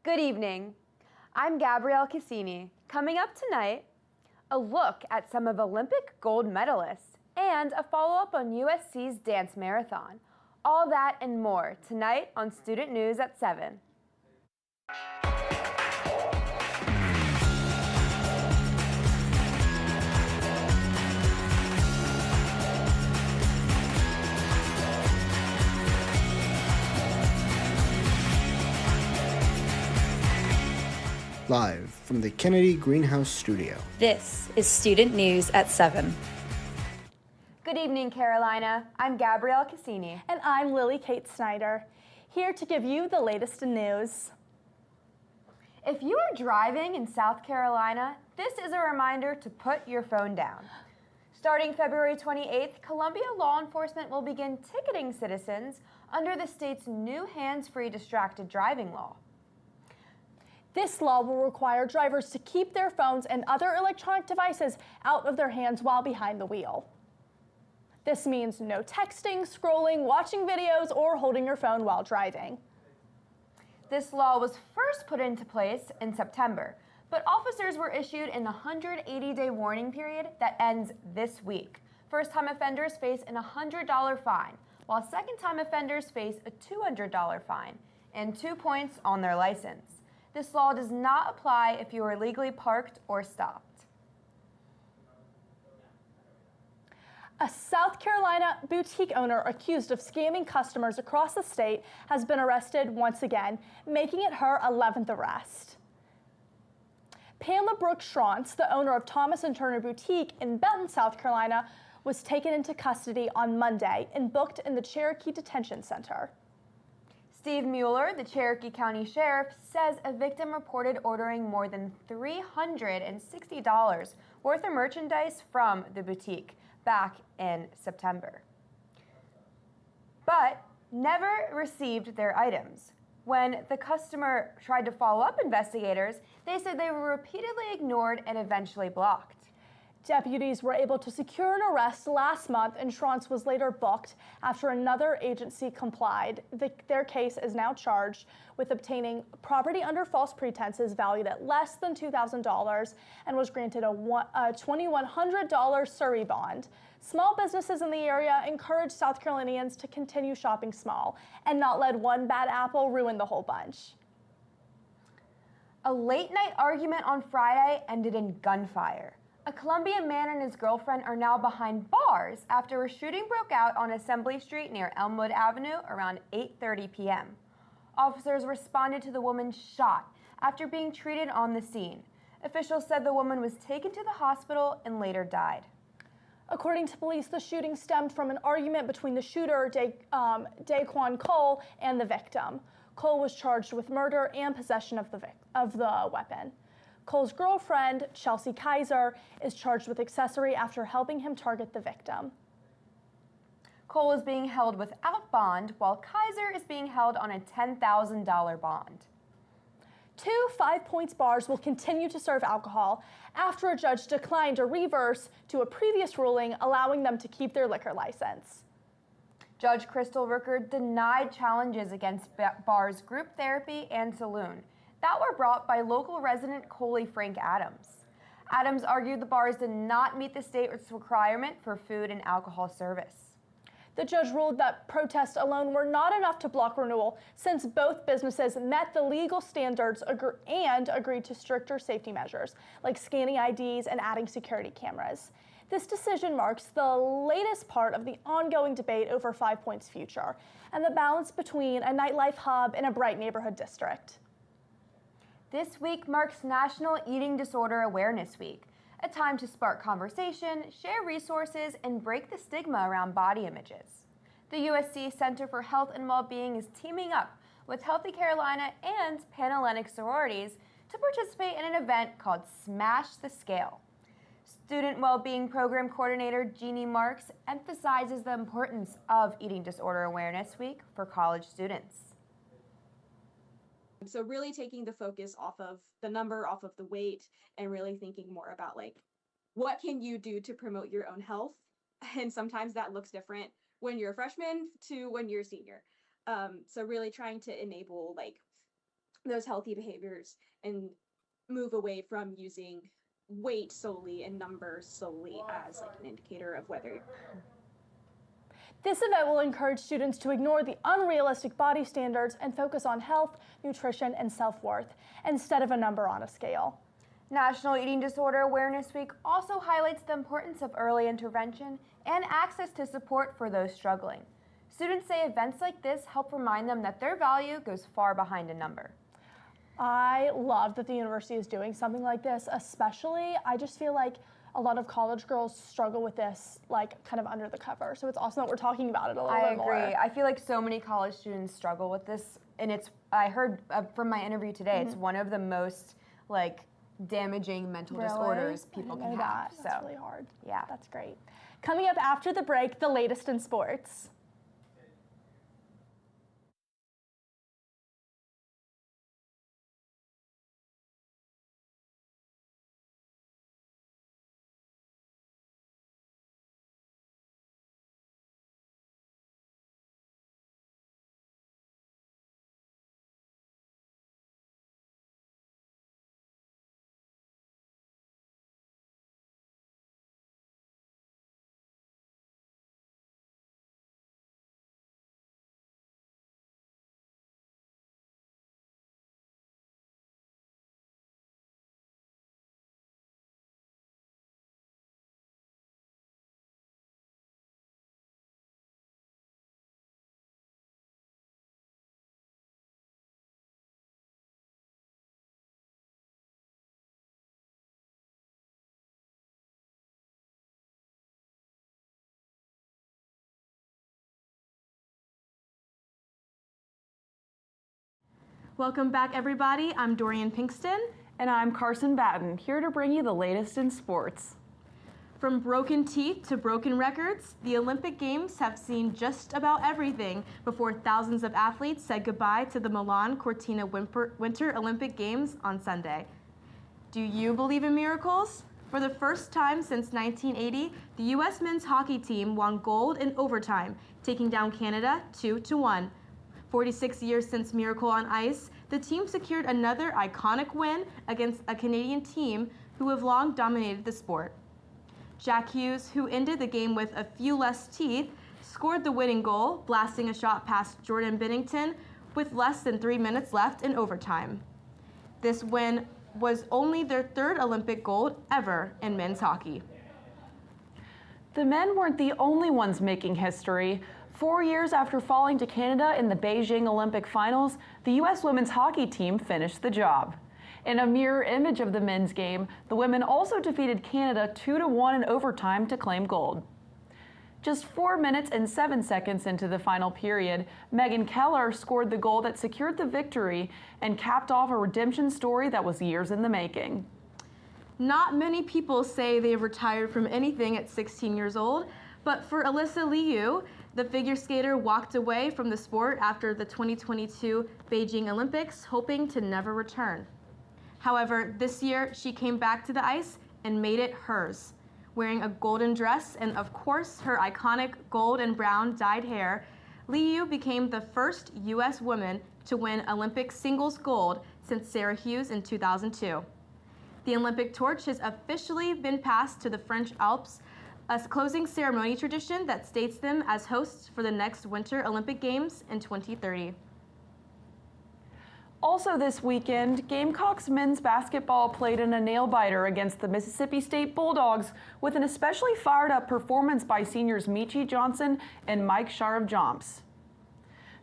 Good evening. I'm Gabrielle Cassini. Coming up tonight, a look at some of Olympic gold medalists and a follow-up on USC's dance marathon. All that and more tonight on Student News at 7. Live from the Kennedy Greenhouse Studio. This is Student News at 7. Good evening, Carolina. I'm Gabrielle Cassini. And I'm Lily Kate Snyder, here to give you the latest in news. If you are driving in South Carolina, this is a reminder to put your phone down. Starting February 28th, Columbia law enforcement will begin ticketing citizens under the state's new hands-free distracted driving law. This law will require drivers to keep their phones and other electronic devices out of their hands while behind the wheel. This means no texting, scrolling, watching videos, or holding your phone while driving. This law was first put into place in September, but officers were issued an 180-day warning period that ends this week. First-time offenders face an $100 fine, while second-time offenders face a $200 fine and 2 points on their license. This law does not apply if you are illegally parked or stopped. A South Carolina boutique owner accused of scamming customers across the state has been arrested once again, making it her 11th arrest. Pamela Brooke Schrantz, the owner of Thomas & Turner Boutique in Batten, South Carolina, was taken into custody on Monday and booked in the Cherokee Detention Center. Steve Mueller, the Cherokee County Sheriff, says a victim reported ordering more than $360 worth of merchandise from the boutique back in September, but never received their items. When the customer tried to follow up investigators, they said they were repeatedly ignored and eventually blocked. Deputies were able to secure an arrest last month, and Schrantz was later booked after another agency complied. Their case is now charged with obtaining property under false pretenses valued at less than $2,000 and was granted a $2,100 Surrey bond. Small businesses in the area encourage South Carolinians to continue shopping small and not let one bad apple ruin the whole bunch. A late-night argument on Friday ended in gunfire. A Columbian man and his girlfriend are now behind bars after a shooting broke out on Assembly Street near Elmwood Avenue around 8:30 p.m. Officers responded to the woman shot after being treated on the scene. Officials said the woman was taken to the hospital and later died. According to police, the shooting stemmed from an argument between the shooter, Daquan Cole, and the victim. Cole was charged with murder and possession of the weapon. Cole's girlfriend, Chelsea Kaiser, is charged with accessory after helping him target the victim. Cole is being held without bond, while Kaiser is being held on a $10,000 bond. 2 5-Points bars will continue to serve alcohol after a judge declined a reverse to a previous ruling allowing them to keep their liquor license. Judge Crystal Rooker denied challenges against bars Group Therapy and Saloon that were brought by local resident Coley Frank Adams. Adams argued the bars did not meet the state's requirement for food and alcohol service. The judge ruled that protests alone were not enough to block renewal since both businesses met the legal standards and agreed to stricter safety measures like scanning IDs and adding security cameras. This decision marks the latest part of the ongoing debate over 5 Points' future and the balance between a nightlife hub and a bright neighborhood district. This week marks National Eating Disorder Awareness Week, a time to spark conversation, share resources, and break the stigma around body images. The USC Center for Health and Wellbeing is teaming up with Healthy Carolina and Panhellenic sororities to participate in an event called Smash the Scale. Student Wellbeing Program Coordinator Jeannie Marks emphasizes the importance of Eating Disorder Awareness Week for college students. So really taking the focus off of the number, off of the weight, and really thinking more about like, what can you do to promote your own health? And sometimes that looks different when you're a freshman to when you're a senior. So really trying to enable like those healthy behaviors and move away from using weight solely and numbers solely as like an indicator of whether. This event will encourage students to ignore the unrealistic body standards and focus on health, nutrition, and self-worth instead of a number on a scale. National Eating Disorder Awareness Week also highlights the importance of early intervention and access to support for those struggling. Students say events like this help remind them that their value goes far behind a number. I love that the university is doing something like this, especially I just feel like a lot of college girls struggle with this like kind of under the cover. So it's awesome that we're talking about it a little bit more. I agree. I feel like so many college students struggle with this, and I heard from my interview today, it's one of the most like damaging mental disorders people can have. That's really hard. Yeah. That's great. Coming up after the break, the latest in sports. Welcome back, everybody. I'm Dorian Pinkston. And I'm Carson Batten, here to bring you the latest in sports. From broken teeth to broken records, the Olympic Games have seen just about everything before thousands of athletes said goodbye to the Milan Cortina Winter Olympic Games on Sunday. Do you believe in miracles? For the first time since 1980, the U.S. men's hockey team won gold in overtime, taking down Canada 2-1. 46 years since Miracle on Ice, the team secured another iconic win against a Canadian team who have long dominated the sport. Jack Hughes, who ended the game with a few less teeth, scored the winning goal, blasting a shot past Jordan Binnington with less than 3 minutes left in overtime. This win was only their third Olympic gold ever in men's hockey. The men weren't the only ones making history. 4 years after falling to Canada in the Beijing Olympic finals, the U.S. women's hockey team finished the job. In a mirror image of the men's game, the women also defeated Canada 2-1 in overtime to claim gold. Just 4 minutes and 7 seconds into the final period, Megan Keller scored the goal that secured the victory and capped off a redemption story that was years in the making. Not many people say they've retired from anything at 16 years old, but for Alyssa Liu, the figure skater walked away from the sport after the 2022 Beijing Olympics, hoping to never return. However, this year she came back to the ice and made it hers. Wearing a golden dress and, of course, her iconic gold and brown dyed hair, Liu became the first U.S. woman to win Olympic singles gold since Sarah Hughes in 2002. The Olympic torch has officially been passed to the French Alps, a closing ceremony tradition that states them as hosts for the next Winter Olympic Games in 2030. Also this weekend, Gamecocks men's basketball played in a nail-biter against the Mississippi State Bulldogs with an especially fired-up performance by seniors Michi Johnson and Mike Sharav-Jomps.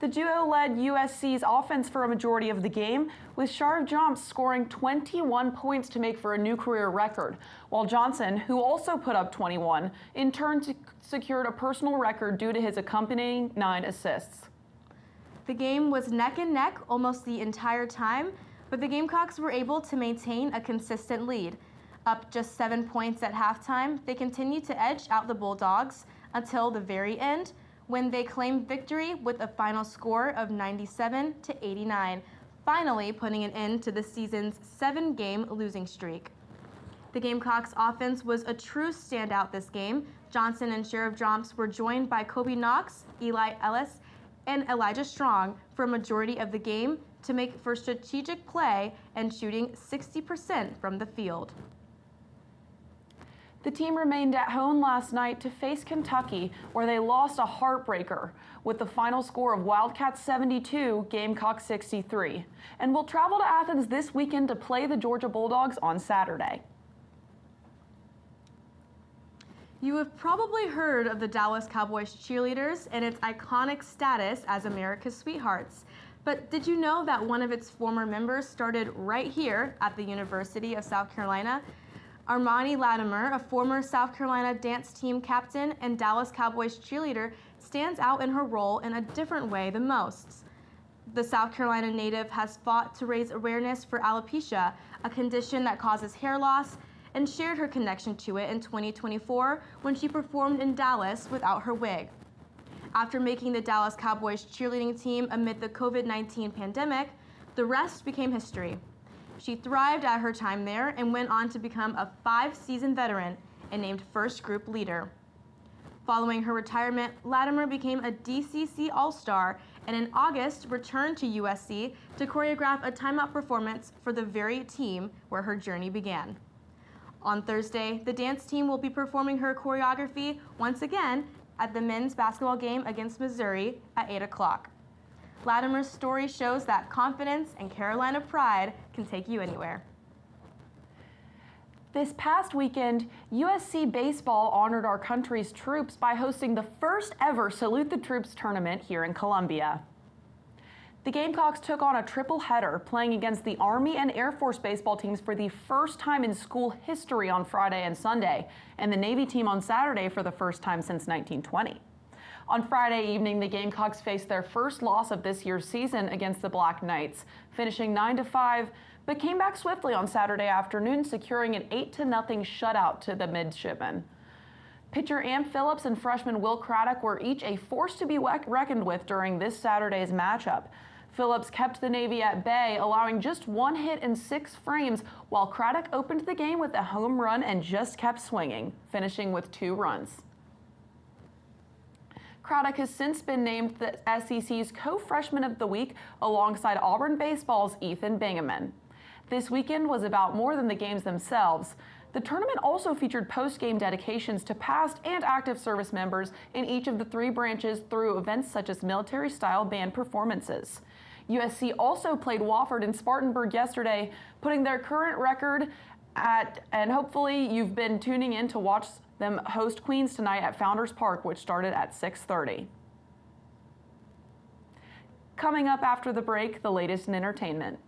The duo led USC's offense for a majority of the game, with Sharav-Jomps scoring 21 points to make for a new career record, while Johnson, who also put up 21, in turn secured a personal record due to his accompanying 9 assists. The game was neck and neck almost the entire time, but the Gamecocks were able to maintain a consistent lead. Up just 7 points at halftime, they continued to edge out the Bulldogs until the very end, when they claimed victory with a final score of 97-89, finally putting an end to the season's 7-game losing streak. The Gamecocks offense was a true standout this game. Johnson and Sharav-Jomps were joined by Kobe Knox, Eli Ellis, and Elijah Strong for a majority of the game, to make for strategic play and shooting 60% from the field. The team remained at home last night to face Kentucky, where they lost a heartbreaker with the final score of Wildcats 72, Gamecocks 63, and will travel to Athens this weekend to play the Georgia Bulldogs on Saturday. You have probably heard of the Dallas Cowboys cheerleaders and its iconic status as America's sweethearts. But did you know that one of its former members started right here at the University of South Carolina? Armani Latimer, a former South Carolina dance team captain and Dallas Cowboys cheerleader, stands out in her role in a different way than most. The South Carolina native has fought to raise awareness for alopecia, a condition that causes hair loss, and shared her connection to it in 2024 when she performed in Dallas without her wig. After making the Dallas Cowboys cheerleading team amid the COVID-19 pandemic, the rest became history. She thrived at her time there and went on to become a 5-season veteran and named first group leader. Following her retirement, Latimer became a DCC All-Star and in August returned to USC to choreograph a timeout performance for the very team where her journey began. On Thursday, the dance team will be performing her choreography once again at the men's basketball game against Missouri at 8 o'clock. Latimer's story shows that confidence and Carolina pride can take you anywhere. This past weekend, USC Baseball honored our country's troops by hosting the first ever Salute the Troops tournament here in Columbia. The Gamecocks took on a triple header, playing against the Army and Air Force baseball teams for the first time in school history on Friday and Sunday, and the Navy team on Saturday for the first time since 1920. On Friday evening, the Gamecocks faced their first loss of this year's season against the Black Knights, finishing 9-5, but came back swiftly on Saturday afternoon, securing an 8-0 shutout to the midshipmen. Pitcher Amp Phillips and freshman Will Craddock were each a force to be reckoned with during this Saturday's matchup. Phillips kept the Navy at bay, allowing just 1 hit in 6 frames, while Craddock opened the game with a home run and just kept swinging, finishing with 2 runs. Craddock has since been named the SEC's Co-Freshman of the Week alongside Auburn Baseball's Ethan Bingaman. This weekend was about more than the games themselves. The tournament also featured post-game dedications to past and active service members in each of the 3 branches through events such as military-style band performances. USC also played Wofford and Spartanburg yesterday, putting their current record at, and hopefully you've been tuning in to watch them host Queens tonight at Founders Park, which started at 6:30. Coming up after the break, the latest in entertainment.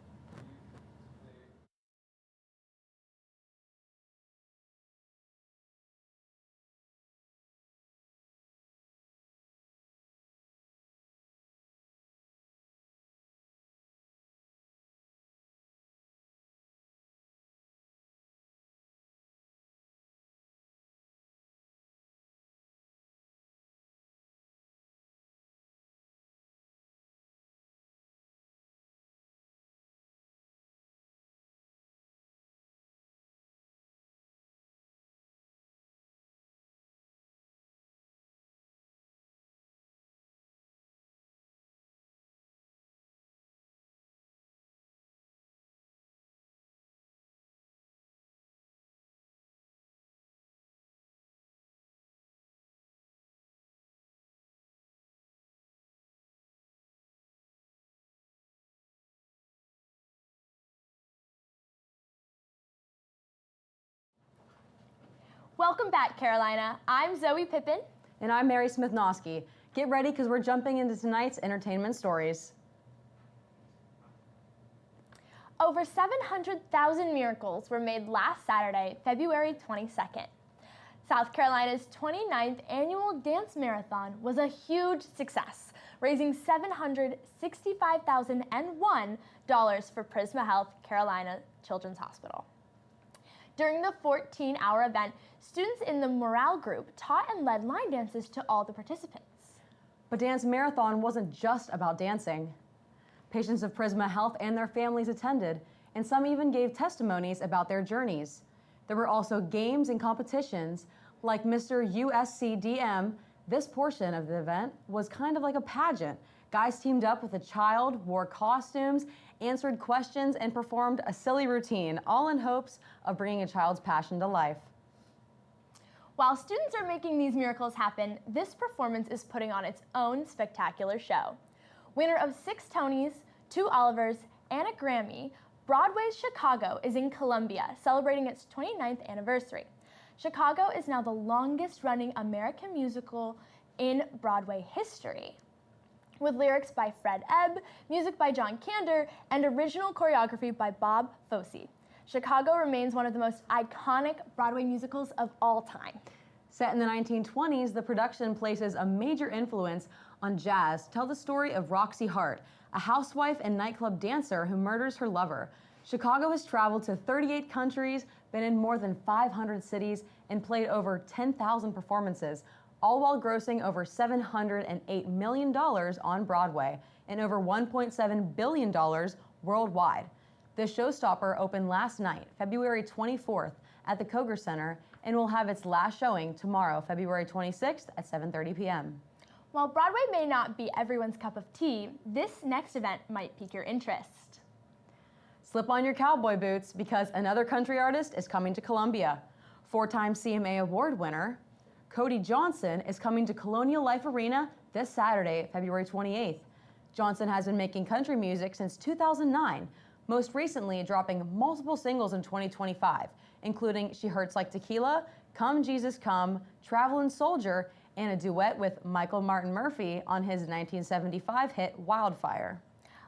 Welcome back, Carolina. I'm Zoey Pippin. And I'm Mary Smithnosky. Get ready because we're jumping into tonight's entertainment stories. Over 700,000 miracles were made last Saturday, February 22nd. South Carolina's 29th annual dance marathon was a huge success, raising $765,001 for Prisma Health Carolina Children's Hospital. During the 14-hour event, students in the morale group taught and led line dances to all the participants. But Dance Marathon wasn't just about dancing. Patients of Prisma Health and their families attended, and some even gave testimonies about their journeys. There were also games and competitions, like Mr. USCDM. This portion of the event was kind of like a pageant, Guys teamed up with a child, wore costumes, answered questions, and performed a silly routine, all in hopes of bringing a child's passion to life. While students are making these miracles happen, this performance is putting on its own spectacular show. Winner of 6 Tonys, 2 Olivers, and a Grammy, Broadway's Chicago is in Columbia, celebrating its 29th anniversary. Chicago is now the longest-running American musical in Broadway history, with lyrics by Fred Ebb, music by John Kander, and original choreography by Bob Fosse. Chicago remains one of the most iconic Broadway musicals of all time. Set in the 1920s, the production places a major influence on jazz to tell the story of Roxy Hart, a housewife and nightclub dancer who murders her lover. Chicago has traveled to 38 countries, been in more than 500 cities, and played over 10,000 performances, all while grossing over $708 million on Broadway and over $1.7 billion worldwide. This showstopper opened last night, February 24th, at the Koger Center, and will have its last showing tomorrow, February 26th at 7:30 p.m. While Broadway may not be everyone's cup of tea, this next event might pique your interest. Slip on your cowboy boots because another country artist is coming to Columbia. 4-time CMA Award winner Cody Johnson is coming to Colonial Life Arena this Saturday, February 28th. Johnson has been making country music since 2009, most recently dropping multiple singles in 2025, including She Hurts Like Tequila, Come Jesus Come, Travelin' Soldier, and a duet with Michael Martin Murphey on his 1975 hit Wildfire.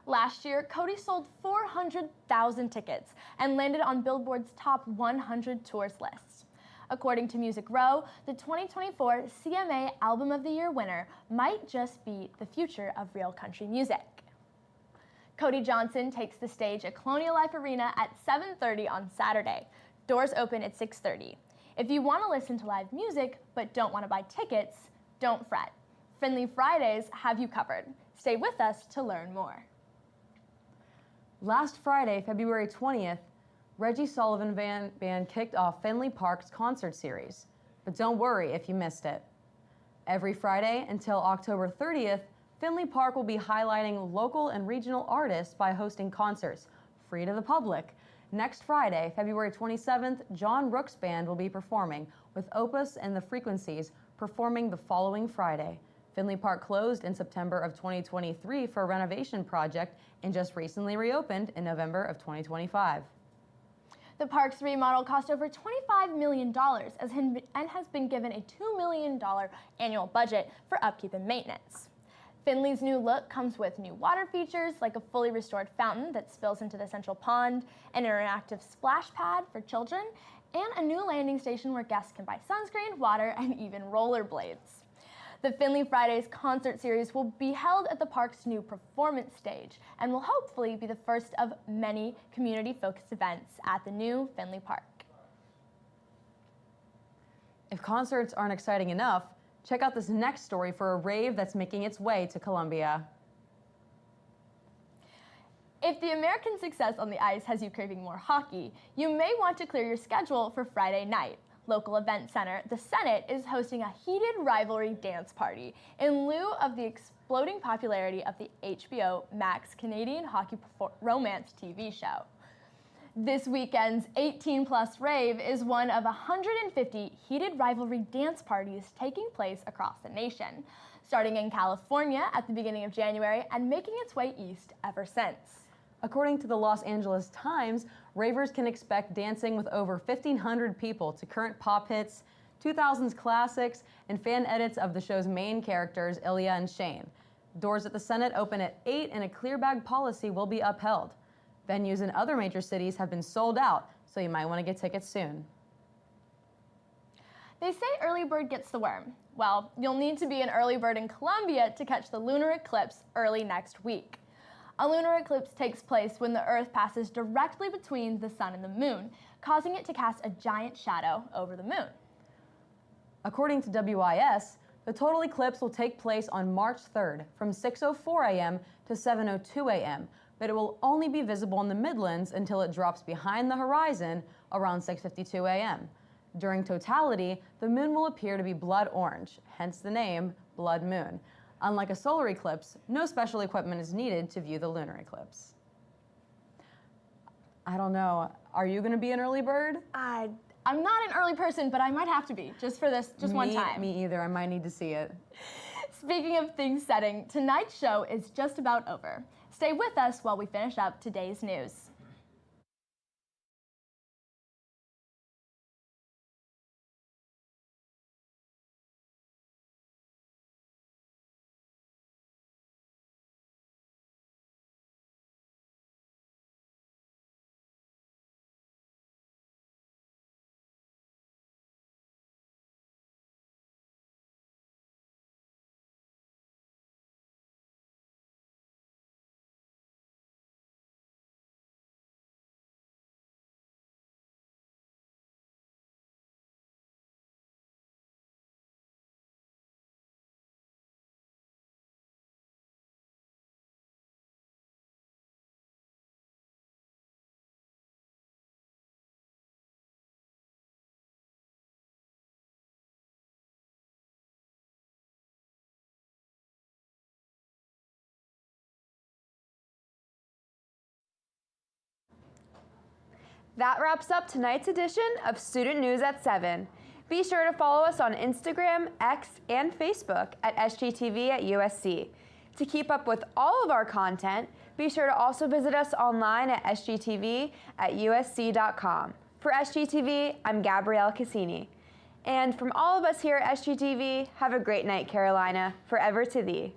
Last year, Cody sold 400,000 tickets and landed on Billboard's top 100 tours list. According to Music Row, the 2024 CMA Album of the Year winner might just be the future of real country music. Cody Johnson takes the stage at Colonial Life Arena at 7:30 on Saturday. Doors open at 6:30. If you want to listen to live music but don't want to buy tickets, don't fret. Friendly Fridays have you covered. Stay with us to learn more. Last Friday, February 20th, Reggie Sullivan Band kicked off Finley Park's concert series. But don't worry if you missed it. Every Friday until October 30th, Finley Park will be highlighting local and regional artists by hosting concerts, free to the public. Next Friday, February 27th, John Rook's band will be performing, with Opus and the Frequencies performing the following Friday. Finley Park closed in September of 2023 for a renovation project and just recently reopened in November of 2025. The park's remodel cost over $25 million and has been given a $2 million annual budget for upkeep and maintenance. Finley's new look comes with new water features like a fully restored fountain that spills into the central pond, an interactive splash pad for children, and a new landing station where guests can buy sunscreen, water, and even rollerblades. The Finley Fridays concert series will be held at the park's new performance stage and will hopefully be the first of many community-focused events at the new Finley Park. If concerts aren't exciting enough, check out this next story for a rave that's making its way to Columbia. If the American success on the ice has you craving more hockey, you may want to clear your schedule for Friday night. Local event center, the Senate, is hosting a heated rivalry dance party in lieu of the exploding popularity of the HBO Max Canadian hockey romance TV show. This weekend's 18-plus rave is one of 150 heated rivalry dance parties taking place across the nation, starting in California at the beginning of January and making its way east ever since. According to the Los Angeles Times, ravers can expect dancing with over 1,500 people to current pop hits, 2000s classics, and fan edits of the show's main characters, Ilya and Shane. Doors at the Senate open at 8 and a clear bag policy will be upheld. Venues in other major cities have been sold out, so you might want to get tickets soon. They say early bird gets the worm. Well, you'll need to be an early bird in Colombia to catch the lunar eclipse early next week. A lunar eclipse takes place when the Earth passes directly between the sun and the moon, causing it to cast a giant shadow over the moon. According to WIS, the total eclipse will take place on March 3rd from 6:04 a.m. to 7:02 a.m., but it will only be visible in the Midlands until it drops behind the horizon around 6:52 a.m. During totality, the moon will appear to be blood orange, hence the name Blood Moon. Unlike a solar eclipse, no special equipment is needed to view the lunar eclipse. I don't know. Are you going to be an early bird? I'm not an early person, but I might have to be, just for this, one time. Me either. I might need to see it. Speaking of things setting, tonight's show is just about over. Stay with us while we finish up today's news. That wraps up tonight's edition of Student News at 7. Be sure to follow us on Instagram, X, and Facebook at SGTV at USC. To keep up with all of our content, be sure to also visit us online at sgtv at usc.com. For SGTV, I'm Gabrielle Cassini. And from all of us here at SGTV, have a great night, Carolina. Forever to thee.